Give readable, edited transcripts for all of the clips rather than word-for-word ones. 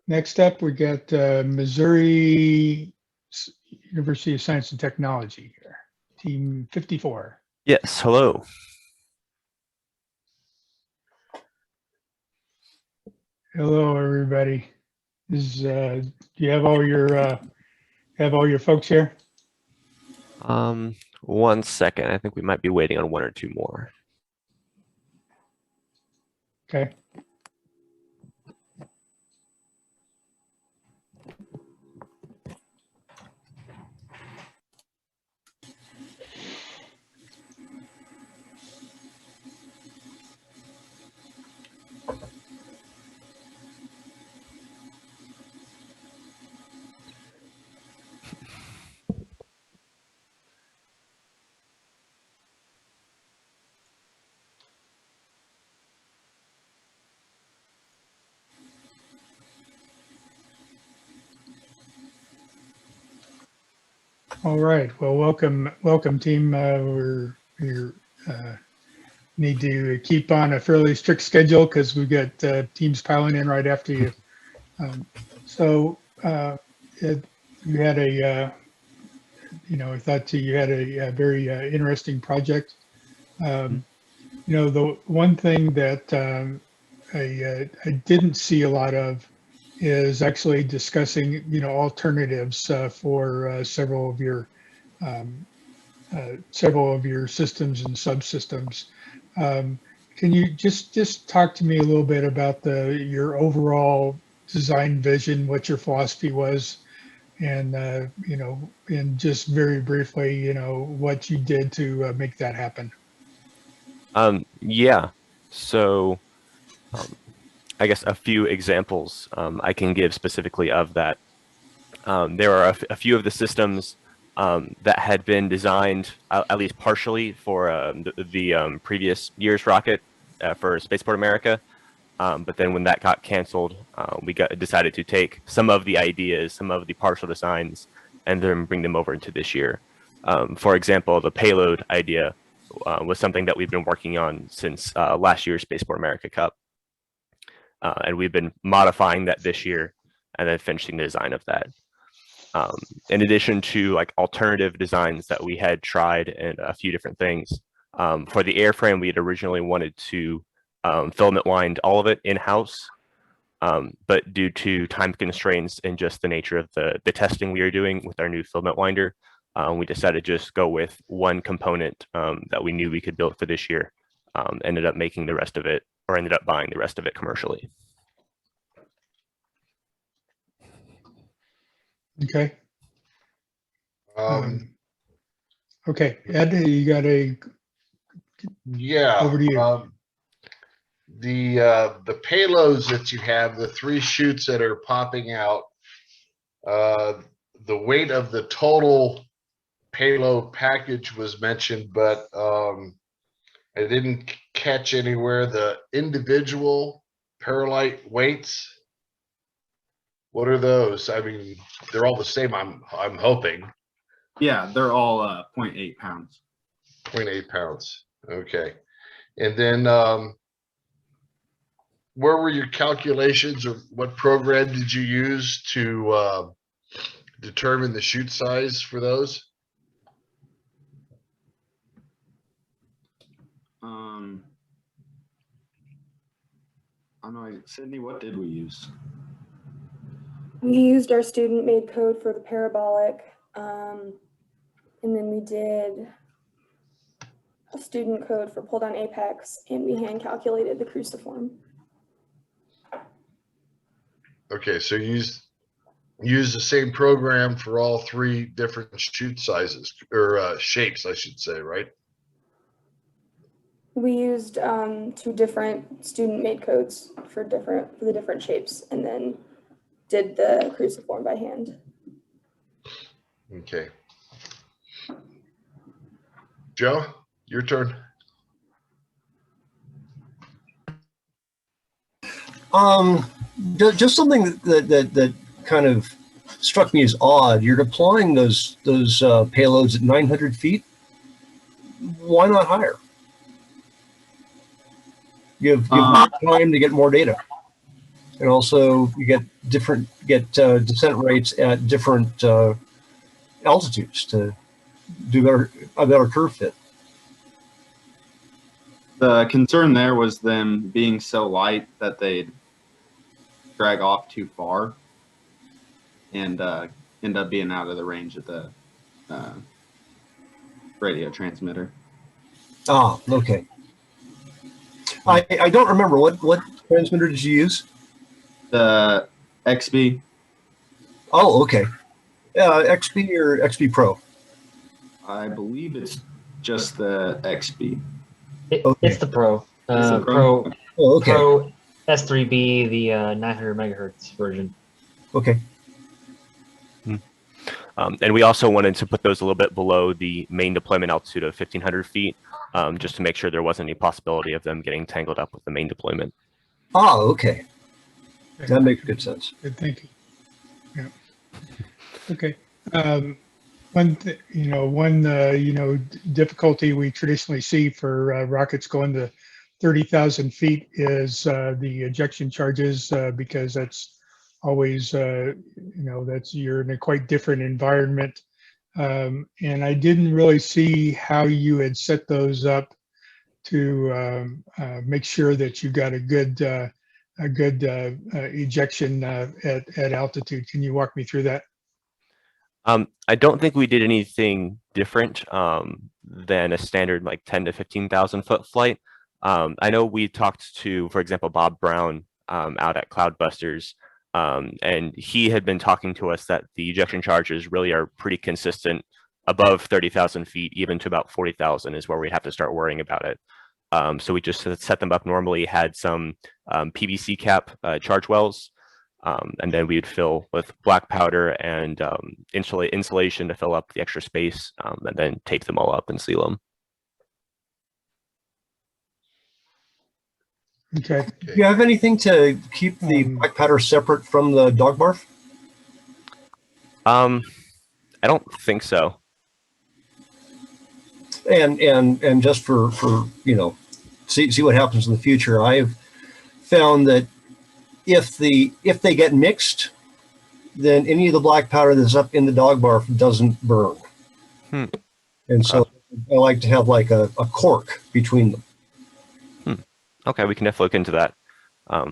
Next up, we got Missouri University of Science and Technology here, team 54. Yes, hello. Hello, everybody. Do you have all your folks here? 1 second. I think we might be waiting on one or two more. Okay. All right. Well, welcome, team. We need to keep on a fairly strict schedule because we've got teams piling in right after you. You had I thought you had a very interesting project. The one thing that I didn't see a lot of is actually discussing, alternatives for several of your systems and subsystems. Can you just talk to me a little bit about your overall design vision, what your philosophy was, and and just very briefly, what you did to make that happen? Yeah. So, I guess a few examples I can give specifically of that. There are a few of the systems that had been designed at least partially for the previous year's rocket for Spaceport America. But then when that got canceled, we decided to take some of the ideas, some of the partial designs, and then bring them over into this year. For example, the payload idea was something that we've been working on since last year's Spaceport America Cup. And we've been modifying that this year and then finishing the design of that. In addition to like alternative designs that we had tried and a few different things. For the airframe, we had originally wanted to filament wind all of it in-house, but due to time constraints and just the nature of the testing we are doing with our new filament winder, we decided to just go with one component that we knew we could build for this year. Ended up making the rest of it, or ended up buying the rest of it commercially. Okay. Okay, Ed, you got over to you. The payloads that you have, the 3 chutes that are popping out, the weight of the total payload package was mentioned, but I didn't catch anywhere the individual Paralite weights. What are those? I mean, they're all the same, I'm hoping. Yeah, they're all 0.8 pounds. 0.8 pounds. Okay. And then where were your calculations, or what program did you use to determine the chute size for those? I don't know, Sydney, what did we use? We used our student-made code for the parabolic, and then we did a student code for pull-down apex, and we hand calculated the cruciform. Okay, so you use the same program for all 3 different chute sizes, or shapes, I should say, right? We used 2 different student-made codes for the different shapes, and then did the cruciform by hand. Okay. Joe, your turn. Just something that kind of struck me as odd. You're deploying those payloads at 900 feet. Why not higher? Give time to get more data. and also you get descent rates at different altitudes to do a better curve fit. The concern there was them being so light that they'd drag off too far and end up being out of the range of the radio transmitter. Ah, okay. I don't remember what transmitter did you use? The XB. Oh, okay. XB or XB Pro? I believe it's just the XB. Okay. It's the Pro. It's the Pro. Oh, okay. Pro S3B, the 900 megahertz version. Okay. And we also wanted to put those a little bit below the main deployment altitude of 1,500 feet, just to make sure there wasn't any possibility of them getting tangled up with the main deployment. Ah, okay. That makes good sense. Good thinking. Yeah. Okay. One difficulty we traditionally see for rockets going to 30,000 feet is the ejection charges, because that's always, you're in a quite different environment. And I didn't really see how you had set those up to make sure that you got a good ejection at altitude. Can you walk me through that? I don't think we did anything different than a standard like 10 to 15,000 foot flight. I know we talked to, for example, Bob Brown out at Cloudbusters, and he had been talking to us that the ejection charges really are pretty consistent above 30,000 feet, even to about 40,000 is where we have to start worrying about it. So we just set them up normally, had some PVC cap charge wells, and then we would fill with black powder and insulation to fill up the extra space, and then tape them all up and seal them. Okay. Do you have anything to keep the black powder separate from the dog barf? I don't think so. And just for see what happens in the future. I've found that if they get mixed, then any of the black powder that's up in the dog barf doesn't burn. And so I like to have like a cork between them. Okay, we can definitely look into that.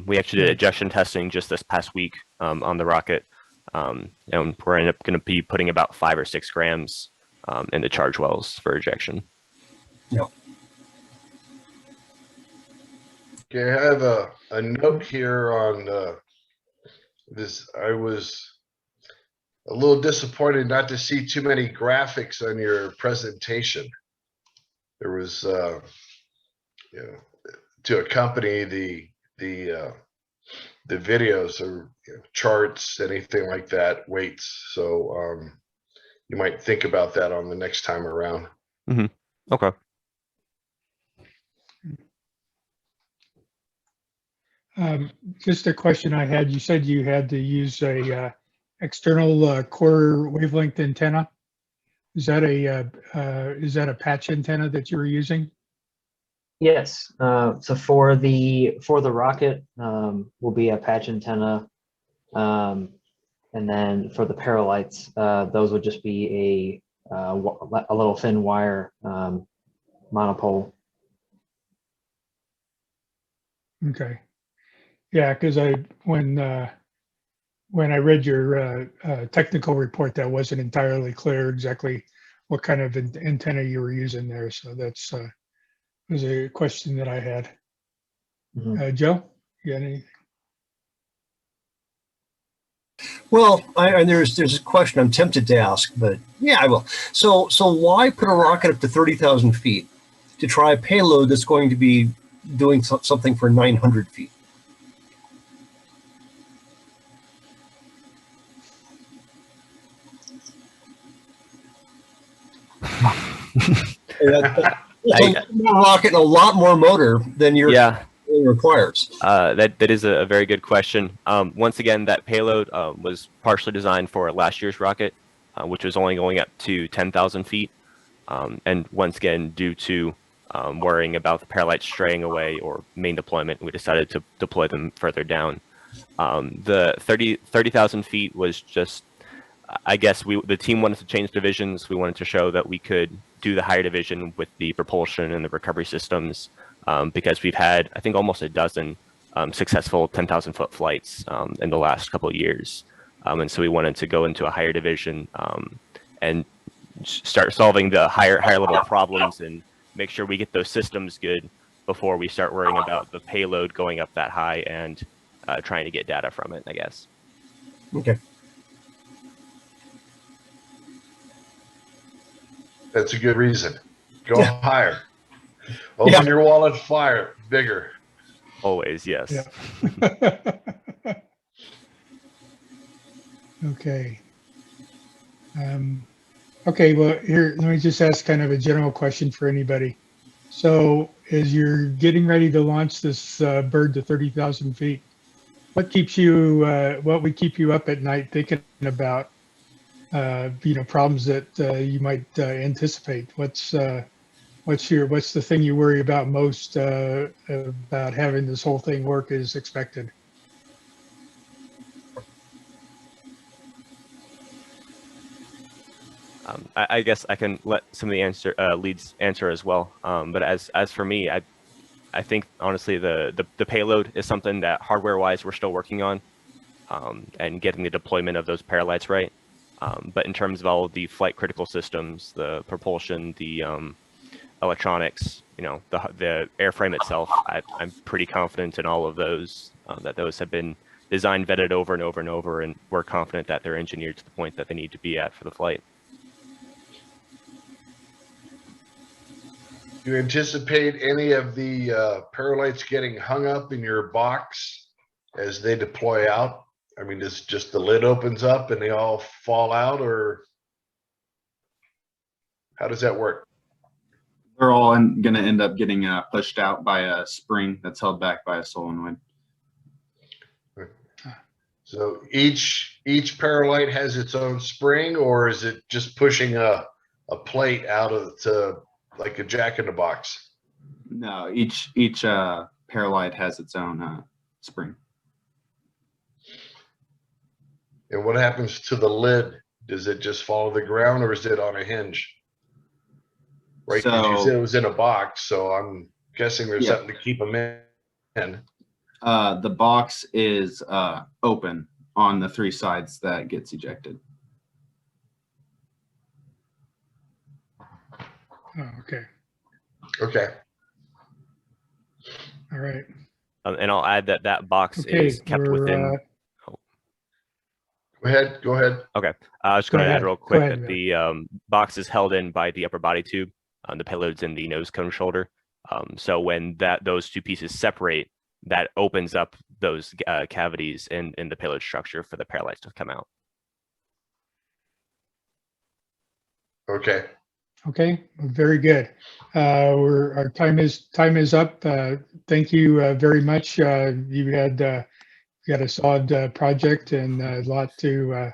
We actually did ejection testing just this past week on the rocket, and we're going to be putting about 5 or 6 grams in the charge wells for ejection. Yeah. Okay, I have a note here on this. I was a little disappointed not to see too many graphics on your presentation. There was, to accompany the videos or charts, anything like that, weights. So you might think about that on the next time around. Mm-hmm. Okay. Just a question I had. You said you had to use a external quarter wavelength antenna. Is that a patch antenna that you were using? Yes. So for the rocket, will be a patch antenna, and then for the paralights, those would just be a little thin wire monopole. Okay. Yeah, because when I read your technical report, that wasn't entirely clear exactly what kind of antenna you were using there. So that's was a question that I had. Mm-hmm. Joe, you got anything? Well, there's a question I'm tempted to ask, but yeah, I will. So why put a rocket up to 30,000 feet to try a payload that's going to be doing something for 900 feet? A rocket and a lot more motor than your requires. That is a very good question. Once again, that payload was partially designed for last year's rocket, which was only going up to 10,000 feet. And once again, due to worrying about the paralights straying away or main deployment, we decided to deploy them further down. The 30,000 feet was just, I guess the team wanted to change divisions. We wanted to show that we could do the higher division with the propulsion and the recovery systems, because we've had, I think, almost a dozen successful 10,000 foot flights in the last couple of years. And so we wanted to go into a higher division and start solving the higher level problems and make sure we get those systems good before we start worrying about the payload going up that high and trying to get data from it, I guess. Okay. That's a good reason. Go Yeah. higher. Open your wallet, fire bigger. Always, yes. Yeah. Okay. Okay, well, here, let me just ask kind of a general question for anybody. So as you're getting ready to launch this bird to 30,000 feet, what keeps you, what would keep you up at night thinking about, problems that you might anticipate? What's the thing you worry about most about having this whole thing work as expected? I guess I can let some of the leads answer as well. But as for me, I think honestly the payload is something that hardware-wise we're still working on, and getting the deployment of those paralights right. But in terms of all of the flight critical systems, the propulsion, the electronics, the airframe itself, I'm pretty confident in all of those, that those have been designed, vetted over and over and over, and we're confident that they're engineered to the point that they need to be at for the flight. Do you anticipate any of the paralights getting hung up in your box as they deploy out? I mean, is just the lid opens up and they all fall out, or how does that work? They're all going to end up getting pushed out by a spring that's held back by a solenoid. So each paralight has its own spring, or is it just pushing a plate out of to like a jack in the box? No, each paralight has its own spring. And what happens to the lid? Does it just fall to the ground, or is it on a hinge? Right, because you said it was in a box, so I'm guessing there's something to keep them in. The box is open on the three sides that gets ejected. Oh, okay. Okay. All right. And I'll add that box is kept within. Go ahead. Okay. I was just going to add real quick that Bill. the box is held in by the upper body tube. The payload's in the nose cone shoulder. So when those two pieces separate, that opens up those cavities in the payload structure for the paralights to come out. Okay. Okay, very good. Our time is up. Thank you very much. You had got a solid project and a lot to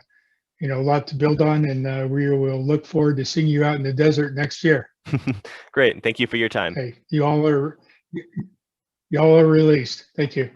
build on, and we will look forward to seeing you out in the desert next year. Great. Thank you for your time. Okay, you all are released. Thank you.